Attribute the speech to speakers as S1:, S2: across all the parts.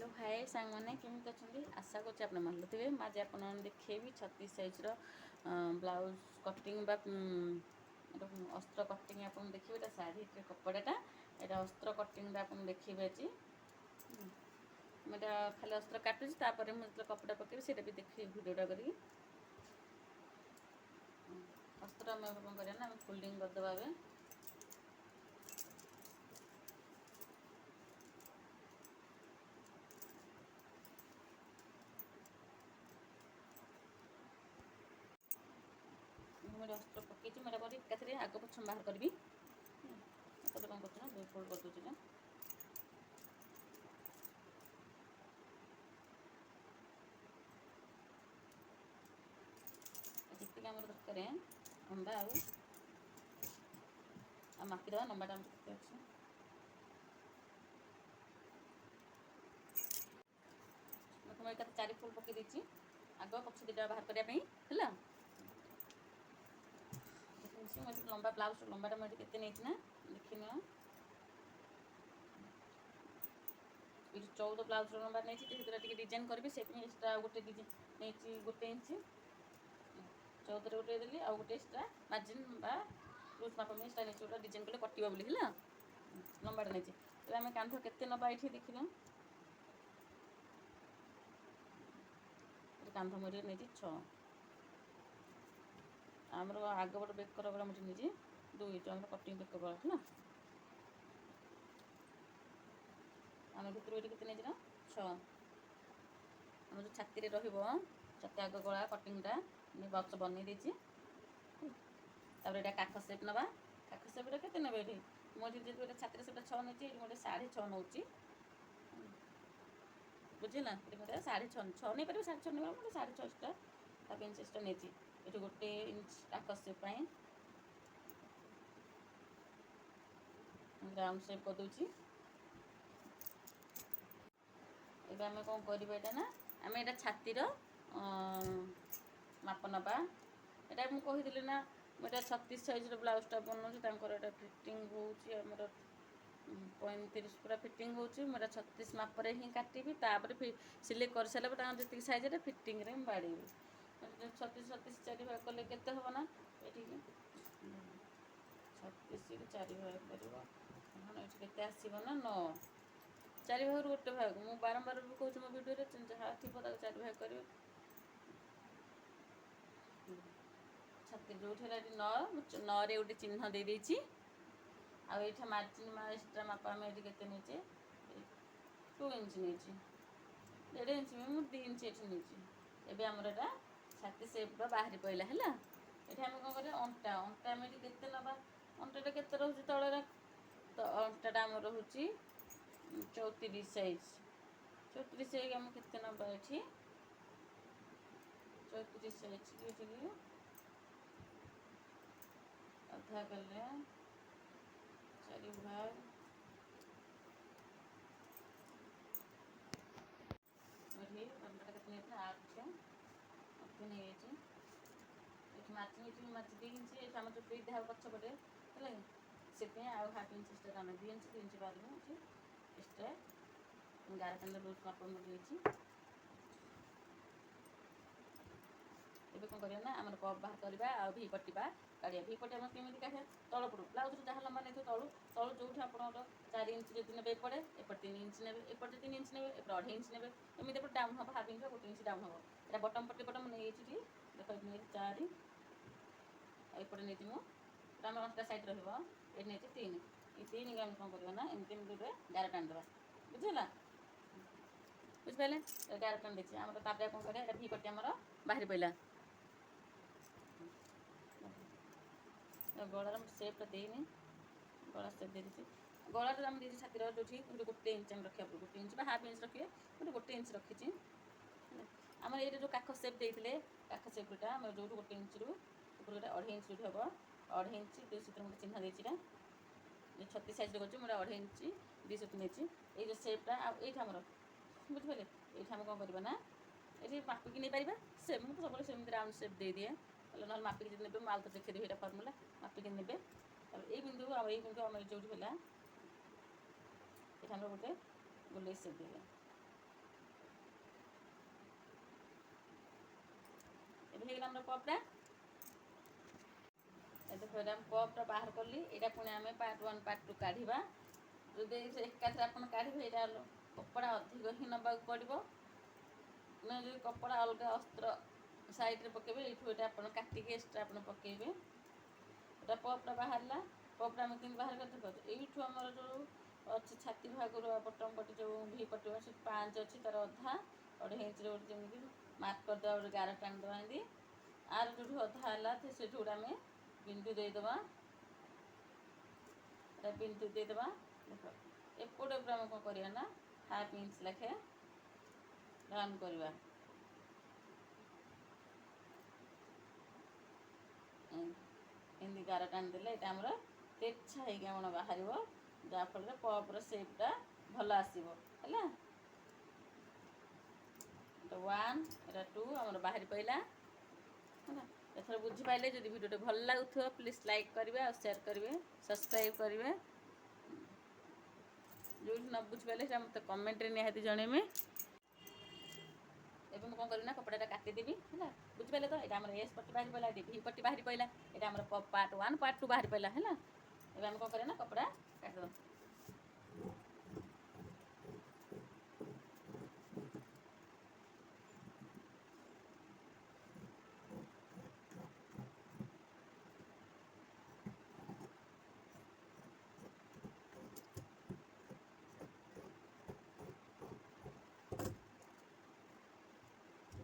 S1: Hello hi सांग मैंने केमी अच्छा आशा कर भल थे आज आप देखेबी 36 साइज ब्लाउज कटिंग अस्त्र कटिंग आप देखिए शाढ़ी कपड़ाटा यहाँ अस्त्र कटिंग आप देखिए आज मैं खाली अस्त्र काटुची मुझे कपड़ा पकेबी से भी देखिए भिडियोटा करी अस्त्र आम कौन करना फोल्डिंग करदे ए मुझे अस्त्र पकई मैं एकाथरे आग पछ बाहर करी एकाथरे कौन कर दुई फोल्ड कर दूसरी जितनी आम दरकार अंडा मापिदेवा लंबाटा के अच्छे मैं एक 4 फोल्ड पकई आग पक्ष दुटा बाहर करने लंबा ब्लाउज लंबाटा मुझे केते नहीं देखनी ये 14 ब्लाउज लंबा नहीं डिजाइन करी से एक्सट्रा गोटे नहीं गोटे इंच 14 गोटे देली आ गोटे एक्सट्रा मार्जिन लूज माप में एक्सट्रा नहीं गोटे डिजाइन कले कटिबा बोली है लंबाटा नहीं तो आम कांध केते नबा ये देखना कांध मुझे नहीं 6 आमर आग बट बेकर गला मुझे नहीं 2 जो आम कटिंग बेकर गला है आम भर ये के नहीं 6 आम जो छाती छाती आग गला कटिंगटा बक्स बनई देती काख सेप नवा काख सेप के ने ये मुझे जी छाती से 6 नहीं मोटे 6.5 नौ बुझेगा ये मतलब 6.5 नहीं पारे 6.5 नहीं मोटे 6.5 एक्सट्रा हाफ इंच एक्सट्रा नहीं ये गोटे इंच काख सेप राउंड सेप कर दूची ये आम कौन करवा ना आम यहाँ छातीर माप नवा यहाँ मुझे कही ना मैं 36 साइज ब्लाउजटा बनाऊँ फिटिंग होमर 35 पूरा फिटिंग होची मैं 36 मापर ही काटिबी तापर सिलाई कर सारा जी साइज फिटिंग बाड़ी 36 36 4 भाग कले केते हम ना ये 36 4 भाग कर के आसब ना 9 4 भाग गोटे भाग मुझे बारंबार भी कहूँ मो भिडियो जहाँ थी 4 भाग कर छाती जो 9 9 रे गोटे चिन्ह दे देती आईठा मार्जिन एक्सट्रा मापा आम ये के नहीं 2 इंच नहीं 1.5 इंच मुझे 2 इंच ये नहीं एवं आमर यहाँ छाती सेप बाहरी पड़ा है ये आम कौन कर अंटा अंटा आम ये के नवा अंटाटा के रोचे तल तो अंटाटा आम रोचे 34 साइज 34 साइज आम के नवा ये 34 साइज अधा कले 4 भाग लंबाटा के 8 नहीं ये मार्जिन मार्च 2 इंच आम जो फ्री देहा पछपटे है से हाफ इंच एक्सट्रा आम 2 इंच 2 इंच बाद एक्सट्रा 11 लूज माप मुझे ये कौन करना आम कप बाहर करवा आ भी पट्टा काढ़ा भी पट्टी आम केमी काढ़ा तल पड़ू ब्लाउज जहाँ लंबा नहीं तलू तलू जो आप 4 इंच जो ने एपटे एपटे 3 इंच ने एपटे 3 इंच ने एपटे 2.5 इंच ने एमती एपटे डाउन हम हाफ इंच गोटे इंच डाउन हम यहाँ बटम पट्टी बटम नहीं देख 4 एपटे नहीं आम अष्टा साइड रही नहीं 3 ये 3 आम कौन करना एमती गोटे 11 टान देवा बुझेगा बुझिपारे 11 टान देखिए आम कौन करें भी पट्टी आमर बाहरी पड़ा गलार सेपटा देनी गला सेप दे दी गलार आम दी छाती जो गोटे इंच आम रखा गोटे इंच हाफ इंच रखिए गोटे इंच रखी आम ये जो काख सेप देते काख सेपटा आम जो गोटे इंच रू 2.5 इंच जो हम 2.5 इंच 200 गोटे चिन्ह देती जो 36 साइज कर मोटे 2.5 इंच 200 नहीं ये जो सेपटा ये आमर बुझिपारे ये आम कौन करवा ना ये मापिकी नहीं पार से मुझे सब सेम राउंड सेप दे दिए ना मापिकी जो ने माल तो देखेदेवी ये फर्मुला मापिकी ने ये बिंदु आम जो है ये गोटे गोले सेप देवे ଆମର ପପ୍ଟା। ଦେଖ ଏଇଟା ପପ୍ଟା ବାହାର କଲି। ଏଇଟା ପୁଣି ଆମେ ପାର୍ଟ 1 ପାର୍ଟ 2 କାଢ଼ିବା। ଯଦି ଏକାଥରେ ଆପଣ କାଢ଼ିବେ ଏଇଟା କପଡ଼ା ଅଧିକ ହିଁ ନେବାକୁ ପଡ଼ିବ। ନା ଯଦି କପଡ଼ା ଅଲଗା ଅସ୍ତ୍ର ସାଇଡ଼୍ରେ ପକାଇବେ, ଏଇଠୁ ଏଇଟା ଆପଣ କାଟିକି ଏକ୍ସଟ୍ରା ଆପଣ ପକାଇବେ। ଏଇଟା ପପ୍ଟା ବାହାରିଲା। ପପ୍ଟା ଆମେ କେମିତି ବାହାର କରି ଦେଖନ୍ତୁ। ଏଇଠୁ ଆମର ଯେଉଁ ଅଛି ଛାତି ଭାଗରୁ ବଟମ୍ ପଟି ଯେଉଁ ଭି ପଟି ଅଛି 5 ଅଛି, ତା'ର ଅଧା 1.5 ଇଞ୍ଚରେ ଗୋଟେ ଯେମିତି ମାର୍କ କରିଦେବା, ଗୋଟେ ଗାର ଟାଣିଦେବା। ଏମିତି ଆର ଯେଉଁଠୁ ଅଧା ହେଲା ସେଠୁ ଗୋଟେ ଆମେ ବିନ୍ଦୁ ଦେଇଦେବା। এটা ବିନ୍ଦୁ ଦେଇଦେବା। ଦେଖ ଏପଟେ ଉପରେ ଆମେ କ'ଣ କରିବା ନା 1/2 ଇଞ୍ଚ ଲେଖେ ରାଉଣ୍ଡ କରିବା। ଏମିତି ଗାର ଟାଣିଦେଲେ ଏଇଟା ଆମର ତେର୍ଛା ହେଇକି ଆମର ବାହାରିବ, ଯାହାଫଳରେ ପପ୍ର ସେପ୍ଟା ଭଲ ଆସିବ। ହେଲା, ଏଇଟା 1 ଏଇଟା 2 ଆମର ବାହାରି ପଡ଼ିଲା। ହେଲା, ଏଥର ବୁଝିପାରିଲେ। ଯଦି ଭିଡ଼ିଓଟି ଭଲ ଲାଗୁଥିବ ପ୍ଲିଜ୍ ଲାଇକ୍ କରିବେ, ଆଉ ସେୟାର କରିବେ, ସବସ୍କ୍ରାଇବ୍ କରିବେ। ଯେଉଁଠି ନ ବୁଝିପାରିଲେ ସେଇଟା ମୋତେ କମେଣ୍ଟରେ ନିହାତି ଜଣେଇବେ। ଏବେ ମୁଁ କ'ଣ କରିବି ନା କପଡ଼ାଟା କାଟିଦେବି। ହେଲା, ବୁଝିପାରିଲେ ତ? ଏଇଟା ଆମର ଏସ୍ ପଟି ବାହାରି ପଡ଼ିଲା, ଏଠି ଭି ପଟି ବାହାରି ପଡ଼ିଲା। ଏଇଟା ଆମର ପାର୍ଟ 1 ପାର୍ଟ 2 ବାହାରି ପଡ଼ିଲା। ହେଲା, ଏବେ ଆମେ କ'ଣ କରିବା ନା କପଡ଼ା କାଟିଦେବା।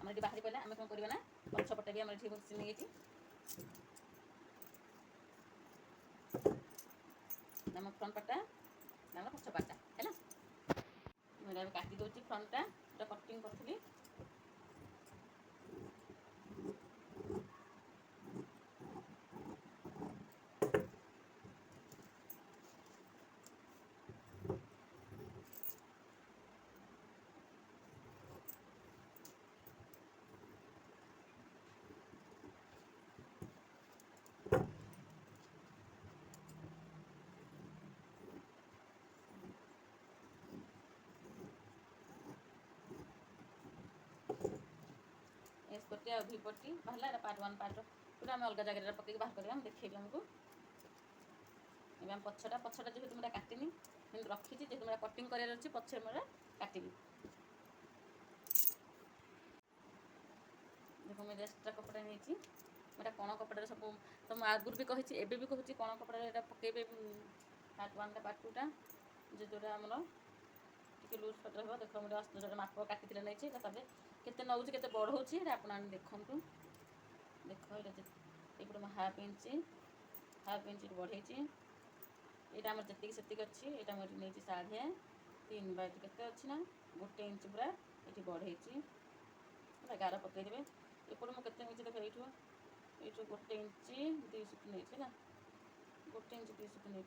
S1: ଆମର ଏଠି ବାହାରି ପଡ଼ିଲା। ଆମେ କ'ଣ କରିବା ନା ପଛପଟେ ବି ଆମର ଏଠି ବସି ନେଇଯାଇଛି। ଆମ ଫ୍ରଣ୍ଟ ପାର୍ଟଟା ଆମର ପଛ ପାର୍ଟଟା। ହେଲା, ମୁଁ ଏଇଟା ଏବେ କାଟି ଦେଉଛି। ଫ୍ରଣ୍ଟଟା ଏଇଟା କଟିଂ କରିଥିଲି। एस पट्टी और भी पट्टी बाहर एटा पार्ट 1 पार्ट पूरा आम अलग जगह पकड़ बाहर करा देखी आमको एवं पछटा जेहतु मैं काटिनी रखी जेहतु मैं कटिंग करार अच्छी पछे मैं काटि देखो मैं एक्स्ट्रा कपड़ा नहीं मैं कण कपड़े सब तो मैं आगुरी भी कही एबे भी कहूँ कण कपड़ा पकेबे पार्ट 1 पार्ट 2 जो जोटा आमर टी लुज फट रहा देख मुझे जो माप काटी नहीं केते नौ के बढ़ाऊँगी आप देखूँ देख ये मैं हाफ इंच बढ़े यहाँ आम जी से अच्छी यहाँ मुझे नहीं 3.5 बाई के अच्छी ना 1 इंच पूरा ये बढ़े गार पकईदे एपटे मुझे नहीं देख यू 1 इंच 2 सुत नहीं ना 1 इंच 2 सुत नहीं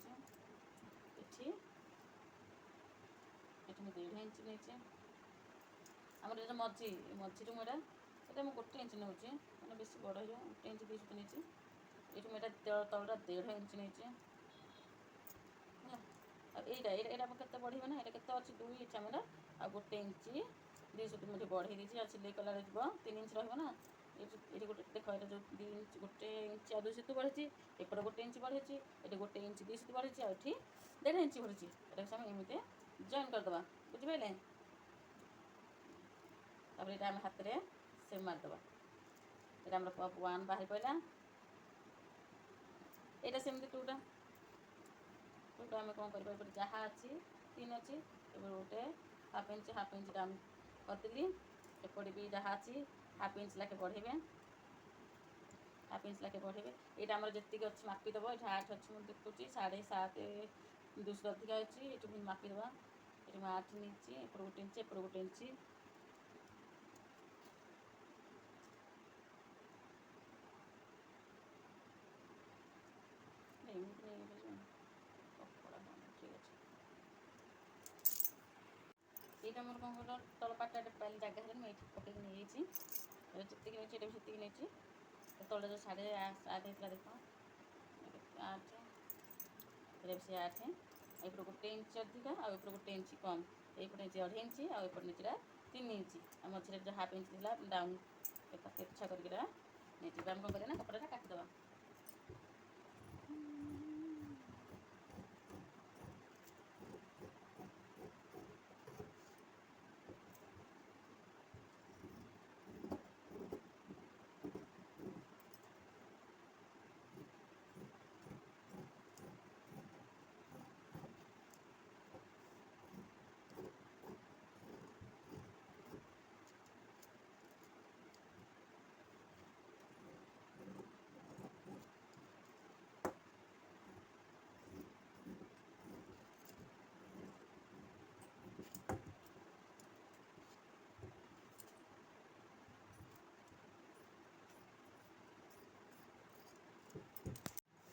S1: ये 1.5 इंच नहीं आमर जो मझी मझी मुझे ये मुझे 1 इंच नौ मैंने बेस बड़ हो 1 इंच 2 सुत नहीं ये मुझे तलटा 1.5 इंच नहीं यहाँ के बढ़े ना ये अच्छी 2 इंच आमर आ 1 इंच 2 सुत मुझे बढ़े दी सिलाई कला 3 इंच रहा ये गोटे देख ये जो 2 इंच 1 इंच 2 सुत बढ़ी एपटे 1 इंच बढ़े ये 1 इंच 2 सुत बढ़ी आ 1.5 इंच बढ़ी ये एमती जॉइन करदे बुझिपारे तापर ये आम हाथ में सेम मारदे ये आम पप 1 बाहर पड़ा यहाँ सेमती 2टा आम कौन कर जहाँ अच्छी 3 अच्छी गोटे हाफ इंच आम करदेली एपटे भी जहाँ अच्छी हाफ इंच लाखे बढ़े हाफ इंच लाखे बढ़े यहाँ आम जी अच्छी मापिदेव ये 8 अच्छी मुझे देखुची 7.5 2 अधिक अच्छी ये मापिदेवा ये 8 नहीं एपटे 1 इंच एपटे 1 इंच ये मोर कौन कर तल पाटा पाइल जगह मुझे पकड़ नहीं जी नहीं नहीं तले जो 8.5 होता देख 8 से 8 एपटे 1 इंच अधिका आउट 1 इंच कम एपटे 1.5 इंच आउट नीचे 3 इंच मझे जो हाफ इंच था डाउन अच्छा करके ନେଇଯିବା ଆମେ କ'ଣ କରିବା ନା କପଡ଼ାଟା କାଟିଦେବା।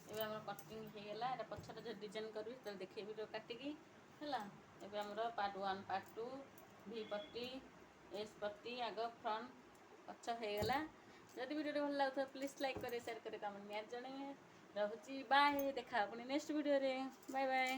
S1: ଏବେ ଆମର କଟିଂ ହେଇଗଲା। ଏଇଟା ପଛରେ ଯେଉଁ ଡିଜାଇନ୍ କରିବି ସେତେବେଳେ ଦେଖେଇବି ଯେଉଁ କାଟିକି ହେଲା। ଏବେ ଆମର ପାର୍ଟ 1 ପାର୍ଟ 2 ଭି ପଟି ଏସ୍ ପଟି ଆଗ ଫ୍ରଣ୍ଟ ପଛ ହେଇଗଲା। ଯଦି ଭିଡ଼ିଓଟି ଭଲ ଲାଗୁଥିବ ପ୍ଲିଜ୍ ଲାଇକ୍ କରିବେ, ସେୟାର କରିବେ, କମେଣ୍ଟ ନିହାତି ଜଣେଇବେ। ରହୁଛି ବାଏ, ଦେଖା ପୁଣି ନେକ୍ସଟ ଭିଡ଼ିଓରେ। Bye bye.